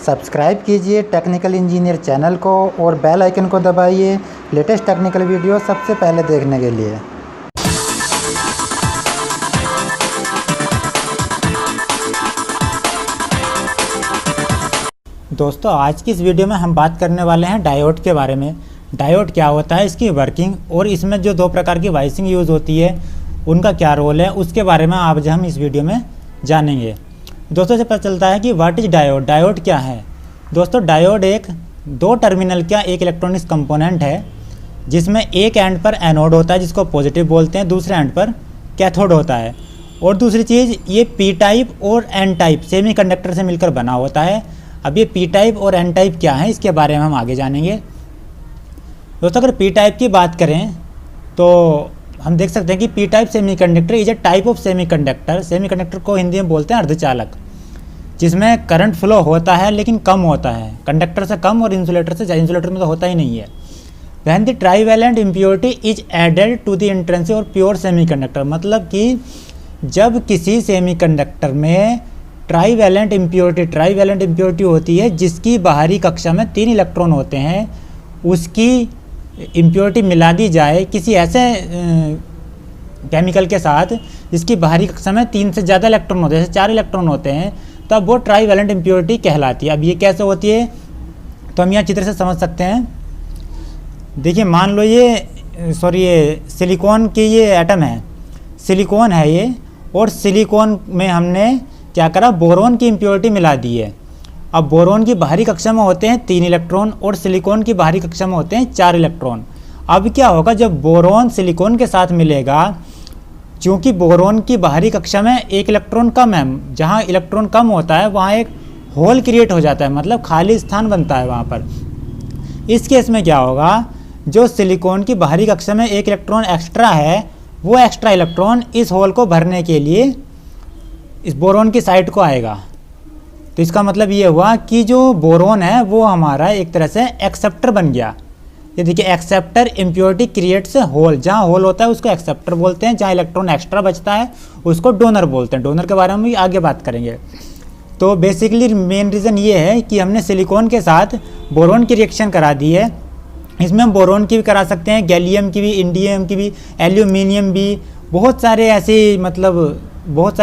Subscribe कीजिए technical engineer channel को और बेल आइकन को दबाइए लेटेस्ट टेक्निकल वीडियो सबसे पहले देखने के लिए। दोस्तों, आज की इस वीडियो में हम बात करने वाले हैं डायोड के बारे में। डायोड क्या होता है, इसकी वर्किंग और इसमें जो दो प्रकार की वाइसिंग यूज़ होती है उनका क्या रोल है, उसके बारे में आज हम इस वीडियो में जानेंगे। दोस्तों, से पता चलता है कि व्हाट इज डायोड। डायोड क्या है? दोस्तों, डायोड एक दो टर्मिनल का एक इलेक्ट्रॉनिक्स कंपोनेंट है जिसमें एक एंड पर एनोड होता है जिसको पॉजिटिव बोलते हैं, दूसरे एंड पर कैथोड होता है। और दूसरी चीज़, ये पी टाइप और एन टाइप सेमीकंडक्टर से मिलकर बना होता है। अब ये पी टाइप और एन टाइप क्या है, इसके बारे में हम आगे जानेंगे। दोस्तों, अगर पी टाइप की बात करें तो हम देख सकते हैं कि P type semiconductor is a type of semiconductor. Semiconductor को हिंदी में बोलते हैं अर्धचालक, जिसमें करंट फ्लो होता है लेकिन कम होता है, कंडक्टर से कम और इंसुलेटर से ज़्यादा। इंसुलेटर में तो होता ही नहीं है। When the trivalent impurity is added to the intrinsic और प्योर सेमीकंडक्टर, मतलब कि जब किसी सेमीकंडक्टर में ट्राईवैलेंट इम्प्योरिटी होती है जिसकी बाहरी कक्षा में 3 इलेक्ट्रॉन होते हैं, उसकी इम्प्योरिटी मिला दी जाए किसी ऐसे केमिकल के साथ जिसकी बाहरी कक्षा में 3 से ज़्यादा इलेक्ट्रॉन होते हैं, जैसे 4 इलेक्ट्रॉन होते हैं, तब वो ट्राईवैलेंट इम्प्योरिटी कहलाती है। अब ये कैसे होती है तो हम यहाँ चित्र से समझ सकते हैं। देखिए, मान लो ये सिलिकॉन की ये एटम है, सिलिकॉन है ये, और सिलिकॉन में हमने क्या करा, बोरोन की इम्प्योरिटी मिला दी है। अब बोरोन की बाहरी कक्षा में होते हैं 3 इलेक्ट्रॉन और सिलिकॉन की बाहरी कक्षा में होते हैं 4 इलेक्ट्रॉन। अब क्या होगा, जब बोरोन सिलिकॉन के साथ मिलेगा, चूँकि बोरोन की बाहरी कक्षा में 1 इलेक्ट्रॉन कम है, जहाँ इलेक्ट्रॉन कम होता है वहाँ एक होल क्रिएट हो जाता है, मतलब खाली स्थान बनता है वहाँ पर। इस केस में क्या होगा, जो सिलिकॉन की बाहरी कक्षा में 1 इलेक्ट्रॉन एक्स्ट्रा है, वो एक्स्ट्रा इलेक्ट्रॉन इस होल को भरने के लिए इस बोरोन की साइड को आएगा। तो इसका मतलब ये हुआ कि जो बोरोन है वो हमारा एक तरह से एक्सेप्टर बन गया। ये देखिए, एक्सेप्टर इम्प्योरिटी क्रिएट्स होल। जहाँ होल होता है उसको एक्सेप्टर बोलते हैं, जहाँ इलेक्ट्रॉन एक्स्ट्रा बचता है उसको डोनर बोलते हैं। डोनर के बारे में भी आगे बात करेंगे। तो बेसिकली मेन रीज़न ये है कि हमने सिलिकॉन के साथ बोरोन की रिएक्शन करा दी है। इसमें हम बोरोन की भी करा सकते हैं, गैलियम की भी, इंडियम की भी, एल्यूमिनियम भी, बहुत सारी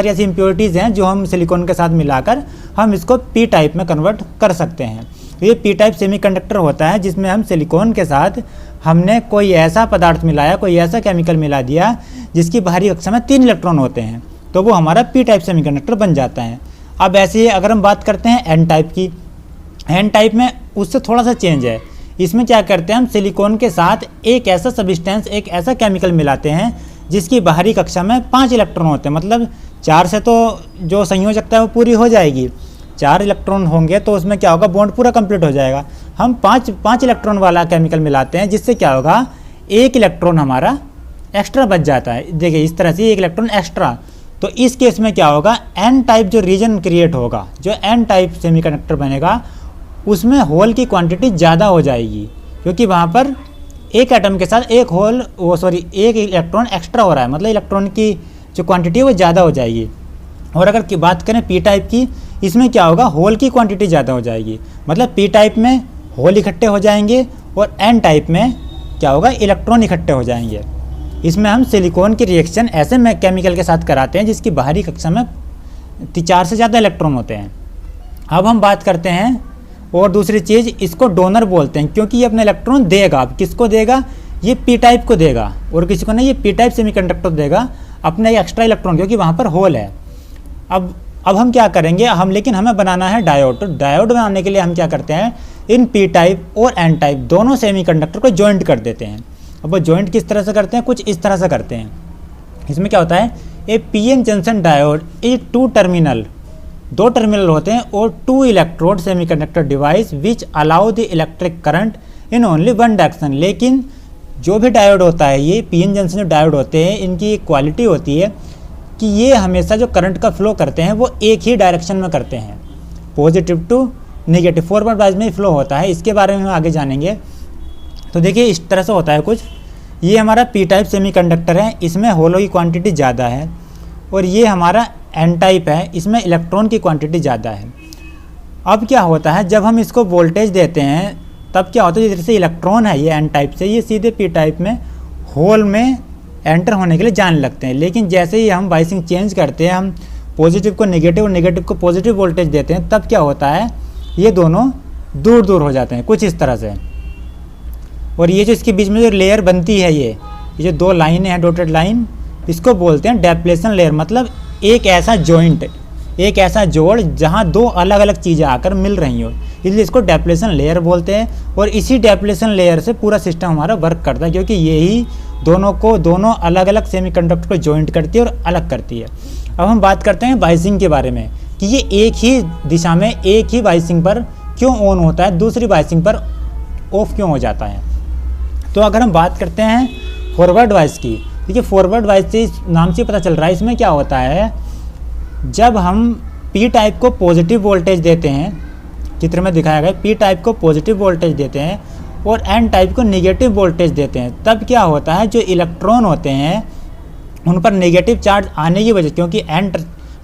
ऐसी इम्प्योरिटीज़ हैं जो हम सिलिकॉन के साथ मिलाकर हम इसको पी टाइप में कन्वर्ट कर सकते हैं। ये पी टाइप सेमीकंडक्टर होता है जिसमें हम सिलिकॉन के साथ हमने कोई ऐसा पदार्थ मिलाया, कोई ऐसा केमिकल मिला दिया जिसकी बाहरी कक्षा में 3 इलेक्ट्रॉन होते हैं, तो वो हमारा पी टाइप सेमीकंडक्टर बन जाता है। अब ऐसे ही अगर हम बात करते हैं एन टाइप की, एन टाइप में उससे थोड़ा सा चेंज है। इसमें क्या करते हैं, हम सिलिकॉन के साथ एक ऐसा सब्सटेंस, एक ऐसा केमिकल मिलाते हैं जिसकी बाहरी कक्षा में 5 इलेक्ट्रॉन होते हैं। मतलब 4 से तो जो संयोजकता है वो पूरी हो जाएगी, 4 इलेक्ट्रॉन होंगे तो उसमें क्या होगा, बॉन्ड पूरा कंप्लीट हो जाएगा। हम 5 इलेक्ट्रॉन वाला केमिकल मिलाते हैं जिससे क्या होगा, 1 इलेक्ट्रॉन हमारा एक्स्ट्रा बच जाता है। देखिए, इस तरह से 1 इलेक्ट्रॉन एक्स्ट्रा। तो इस केस में क्या होगा, एन टाइप जो रीजन क्रिएट होगा, जो एन टाइप सेमीकंडक्टर बनेगा, उसमें होल की क्वांटिटी ज़्यादा हो जाएगी, क्योंकि वहाँ पर एक एटम के साथ एक इलेक्ट्रॉन एक्स्ट्रा हो रहा है, मतलब इलेक्ट्रॉन की जो क्वांटिटी है वो ज़्यादा हो जाएगी। और अगर की बात करें पी टाइप की, इसमें क्या होगा, होल की क्वांटिटी ज़्यादा हो जाएगी, मतलब पी टाइप में होल इकट्ठे हो जाएंगे और एन टाइप में क्या होगा, इलेक्ट्रॉन इकट्ठे हो जाएंगे। इसमें हम सिलिकॉन की रिएक्शन ऐसे में केमिकल के साथ कराते हैं जिसकी बाहरी कक्षा में 4 से ज़्यादा इलेक्ट्रॉन होते हैं। अब हम बात करते हैं और दूसरी चीज़, इसको डोनर बोलते हैं क्योंकि ये अपना इलेक्ट्रॉन देगा। अब किसको देगा, ये पी टाइप को देगा, और किसी को नहीं, ये पी टाइप सेमीकंडक्टर देगा अपना ये एक्स्ट्रा इलेक्ट्रॉन, क्योंकि वहाँ पर होल है। अब हम क्या करेंगे, लेकिन हमें बनाना है डायोड। तो डायोड बनाने के लिए हम क्या करते हैं, इन पी टाइप और एन टाइप दोनों सेमीकंडक्टर को जॉइंट कर देते हैं। अब वो जॉइंट किस तरह से करते हैं, कुछ इस तरह से करते हैं। इसमें क्या होता है, A P N junction diode is 2 terminal होते हैं और 2 electrode semiconductor device which allow the electric current in only 1 direction. लेकिन जो भी डायोड होता है, ये पीएन जंक्शन जो डायोड होते हैं, इनकी एक क्वालिटी होती है कि ये हमेशा जो करंट का फ्लो करते हैं वो एक ही डायरेक्शन में करते हैं, positive to negative, forward wise में ही फ्लो होता है। इसके बारे में हम आगे जानेंगे। तो देखिए, इस तरह से होता है कुछ। ये हमारा पी टाइप सेमीकंडक्टर है, इसमें होलो की क्वांटिटी ज़्यादा है, और ये हमारा एन टाइप है, इसमें इलेक्ट्रॉन की क्वांटिटी ज़्यादा है। अब क्या होता है, जब हम इसको वोल्टेज देते हैं तब क्या होता है, जैसे इलेक्ट्रॉन है ये एन टाइप से, ये सीधे पी टाइप में होल में एंटर होने के लिए जाने लगते हैं। लेकिन जैसे ही हम बाइसिंग चेंज करते हैं, हम पॉजिटिव को नेगेटिव और नेगेटिव को पॉजिटिव वोल्टेज देते हैं, तब क्या होता है, ये दोनों दूर दूर हो जाते हैं कुछ इस तरह से। और ये जो इसके बीच में जो लेयर बनती है, ये जो दो लाइनें हैं डॉटेड लाइन, इसको बोलते हैं डेप्लेशन लेयर। मतलब एक ऐसा जॉइंट, एक ऐसा जोड़ जहाँ दो अलग अलग चीज़ें आकर मिल रही हो, इसलिए इसको डेप्लेशन लेयर बोलते हैं। और इसी डेप्लेशन लेयर से पूरा सिस्टम हमारा वर्क करता है, क्योंकि यही दोनों अलग अलग सेमीकंडक्टर को जॉइंट करती है और अलग करती है। अब हम बात करते हैं बाइसिंग के बारे में कि ये एक ही दिशा में एक ही बाइसिंग पर क्यों ऑन होता है, दूसरी बाइसिंग पर ऑफ क्यों हो जाता है। तो अगर हम बात करते हैं फॉरवर्ड वाइस की, देखिए फॉरवर्ड वाइस से इस नाम से पता चल रहा है, इसमें क्या होता है, जब हम पी टाइप को पॉजिटिव वोल्टेज देते हैं, चित्र में दिखाया गया पी टाइप को पॉजिटिव वोल्टेज देते हैं और एन टाइप को नेगेटिव वोल्टेज देते हैं, तब क्या होता है, जो इलेक्ट्रॉन होते हैं उन पर नेगेटिव चार्ज आने की वजह, क्योंकि एन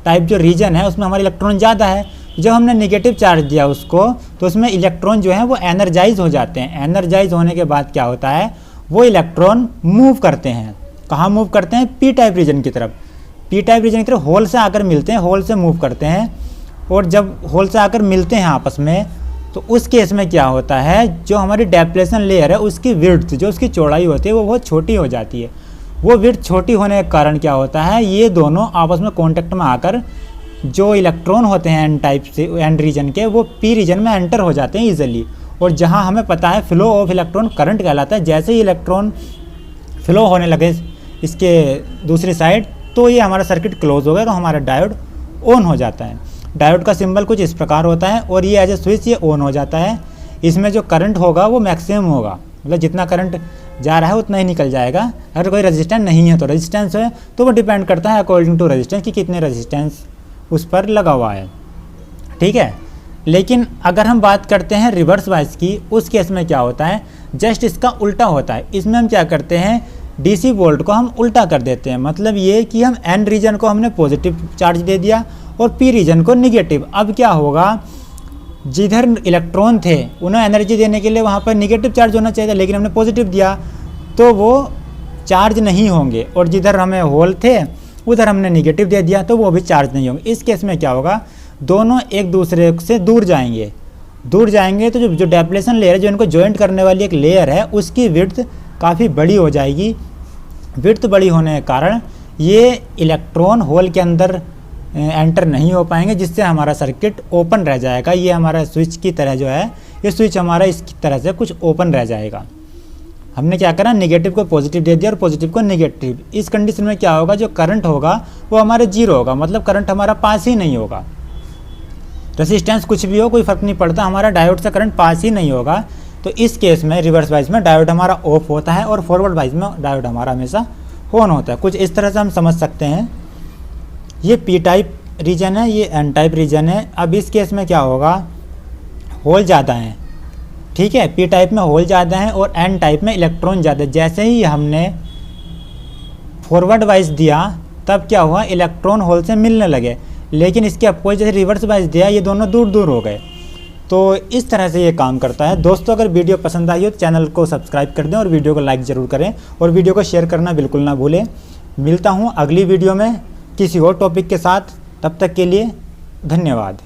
टाइप जो रीजन है उसमें हमारे इलेक्ट्रॉन ज़्यादा है, जब हमने नेगेटिव चार्ज दिया उसको तो उसमें इलेक्ट्रॉन जो है वो एनर्जाइज हो जाते हैं। एनर्जाइज होने के बाद क्या होता है, वो इलेक्ट्रॉन मूव करते हैं, कहाँ मूव करते हैं, पी टाइप रीजन की तरफ। पी टाइप रीजन की तरफ होल से आकर मिलते हैं, होल से मूव करते हैं। और जब होल से आकर मिलते हैं आपस में, तो उस केस में क्या होता है, जो हमारी डेप्लेशन लेयर है उसकी विड्थ, जो उसकी चौड़ाई होती है वो बहुत छोटी हो जाती है। वो विड्थ छोटी होने के कारण क्या होता है, ये दोनों आपस में कॉन्टेक्ट में आकर जो इलेक्ट्रॉन होते हैं एन टाइप से एन रीजन के, वो पी रीजन में एंटर हो जाते हैं ईजिली। और जहाँ हमें पता है फ्लो ऑफ इलेक्ट्रॉन करंट कहलाता है, जैसे ही इलेक्ट्रॉन फ्लो होने लगे इसके दूसरी साइड, तो ये हमारा सर्किट क्लोज हो गया, तो हमारा डायोड ऑन हो जाता है। डायोड का सिंबल कुछ इस प्रकार होता है और ये एज ए स्विच ये ऑन हो जाता है। इसमें जो करंट होगा वो मैक्सिमम होगा, मतलब जितना करंट जा रहा है उतना ही निकल जाएगा। अगर कोई रेजिस्टेंस नहीं है तो रेजिस्टेंस है, तो वो डिपेंड करता है अकॉर्डिंग टू रेजिस्टेंस कि कितने रेजिस्टेंस उस पर लगा हुआ है, ठीक है। लेकिन अगर हम बात करते हैं रिवर्स वाइस की, उस केस में क्या होता है, जस्ट इसका उल्टा होता है। इसमें हम क्या करते हैं, डीसी वोल्ट को हम उल्टा कर देते हैं। मतलब ये कि हम एन रीजन को हमने पॉजिटिव चार्ज दे दिया और पी रीजन को निगेटिव। अब क्या होगा, जिधर इलेक्ट्रॉन थे उन्हें एनर्जी देने के लिए वहाँ पर निगेटिव चार्ज होना चाहिए था, लेकिन हमने पॉजिटिव दिया तो वो चार्ज नहीं होंगे। और जिधर हमें होल थे उधर हमने निगेटिव दे दिया तो वो भी चार्ज नहीं होंगे। इस केस में क्या होगा, दोनों एक दूसरे से दूर जाएंगे। तो जो डेप्लेशन लेयर है, जो इनको जॉइंट करने वाली एक लेयर है, उसकी विड्थ काफ़ी बड़ी हो जाएगी। विड्थ बड़ी होने के कारण ये इलेक्ट्रॉन होल के अंदर एंटर नहीं हो पाएंगे, जिससे हमारा सर्किट ओपन रह जाएगा। ये हमारा स्विच की तरह जो है, ये स्विच हमारा इसकी तरह से कुछ ओपन रह जाएगा। हमने क्या करा, नेगेटिव को पॉजिटिव दे दिया और पॉजिटिव को नेगेटिव। इस कंडीशन में क्या होगा, जो करंट होगा वो हमारे जीरो होगा, मतलब करंट हमारा पास ही नहीं होगा। रेजिस्टेंस कुछ भी हो कोई फ़र्क नहीं पड़ता, हमारा डायोड से करंट पास ही नहीं होगा। तो इस केस में रिवर्स वाइज में डायोड हमारा ऑफ होता है और फॉरवर्ड वाइज में डायोड हमारा हमेशा ऑन होता है। कुछ इस तरह से हम समझ सकते हैं। ये पी टाइप रीजन है, ये एन टाइप रीजन है। अब इस केस में क्या होगा, होल ज़्यादा हैं, ठीक है। पी टाइप में होल ज़्यादा हैं और एन टाइप में इलेक्ट्रॉन ज़्यादा। जैसे ही हमने फॉरवर्ड वाइज दिया तब क्या हुआ, इलेक्ट्रॉन होल से मिलने लगे। लेकिन इसके अपोजिट जैसे रिवर्स वाइज दिया, ये दोनों दूर दूर हो गए। तो इस तरह से ये काम करता है। दोस्तों, अगर वीडियो पसंद आई हो तो चैनल को सब्सक्राइब कर दें और वीडियो को लाइक ज़रूर करें और वीडियो को शेयर करना बिल्कुल ना भूलें। मिलता हूँ अगली वीडियो में किसी और टॉपिक के साथ, तब तक के लिए धन्यवाद।